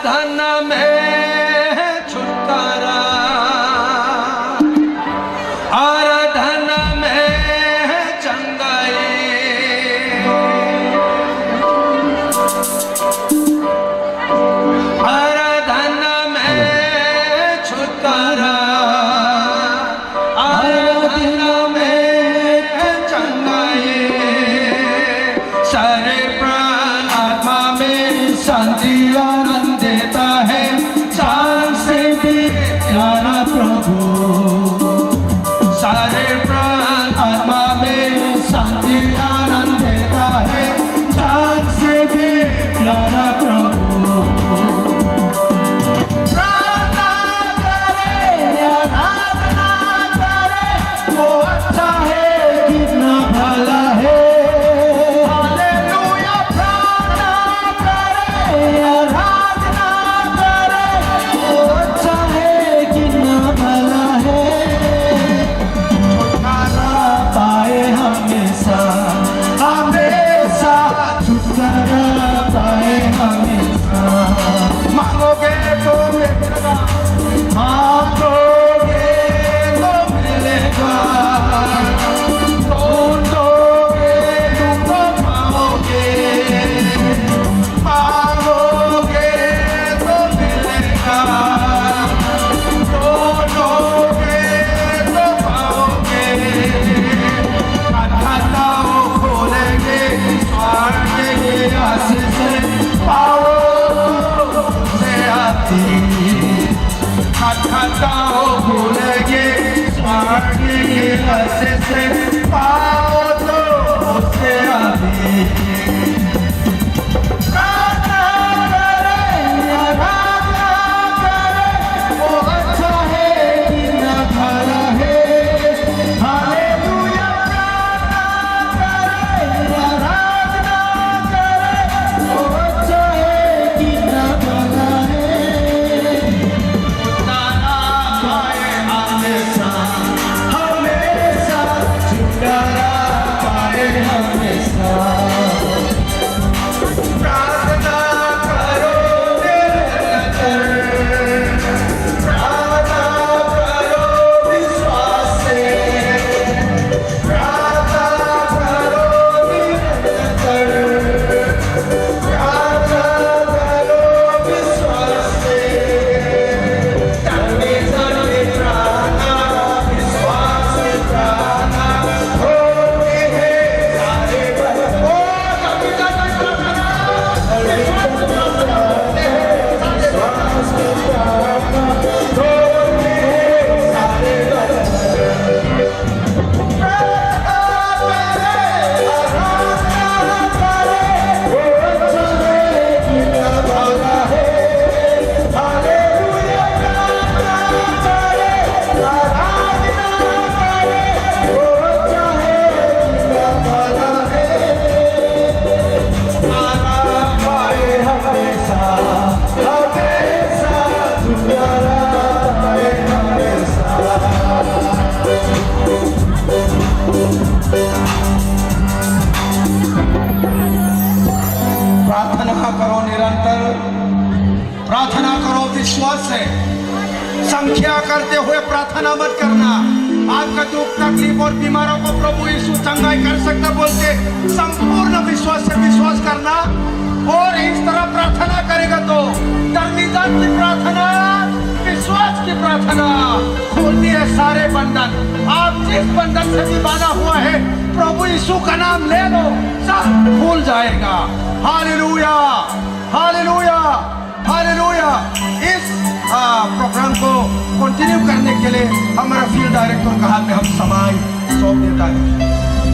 आराधना में छुटकारा, आराधना में चंगाई, आराधना में छुटकारा, आराधना में चंगाई। सारे प्राण आत्मा में शांति आनंद देता है, जान से भी प्यारा प्रभु। सारे प्राण आत्मा में शांति आनंद देता है, जान से भी प्यारा प्रभु। प्रार्थना करे, आराधना करे, वो अच्छा है, कितना भला है। हालेलुया। प्रार्थना करे, आराधना करे, वो अच्छा है, कितना भला है। छुटकारा पाए हमेशा, हमेशा छुटकारा पाए हमेशा। मांगोगे तो मिलेगा, मांगोगे तो मिलेगा, ढूंढोगे तो पाओगे, मांगोगे तो मिलेगा, ढूंढोगे तो पाओगे। खटखटाओ खोलेंगे, स्वर्ग के आशीष पाओ से आती। खटखटाओ खोलेंगे, स्वर्ग के आशीष पाओ तो से आती। प्रार्थना करे, आराधना करे, वो अच्छा है, कितना भला है। हालेलुया। प्रार्थना करे, आराधना करे, वो अच्छा है, कितना भला है। छुटकारा पाए हमेशा, हमेशा छुटकारा पाए हमेशा। प्रार्थना करो निरंतर, प्रार्थना करो विश्वास से, प्रार्थना करो निरंतर, प्रार्थना करो विश्वास से। तने तने प्रार्थना, विश्वास से प्रार्थना होती है सारे बल। ओ कभी कभी प्रार्थना, विश्वास से प्रार्थना होती है सारे बल। प्रार्थना करे, आराधना करे, वो अच्छा है, कितना भला है। हालेलुया। प्रार्थना करे, आराधना करे, वो अच्छा है, कितना भला है। छुटकारा पाए हमेशा, हमेशा छुटकारा पाए हमेशा। प्रार्थना करो निरंतर, प्रार्थना करो विश्वास से। संख्या करते हुए प्रार्थना मत करना। आपका दुख तकलीफ और बीमारों को प्रभु यीशु चंगाई कर सकता बोल के संपूर्ण विश्वास से विश्वास करना। और इस तरह प्रार्थना करेगा तो धर्मीदास की प्रार्थना, विश्वास की प्रार्थना खोलती है सारे बंधन। आप जिस बंधन से भी बांधा हुआ है, प्रभु यीशु का नाम ले लो, सब खुल जाएगा। Hallelujah, hallelujah, hallelujah. इस प्रोग्राम को कंटिन्यू करने के लिए हमारा फील्ड डायरेक्टर का हाथ में हम समय सौंप देता है।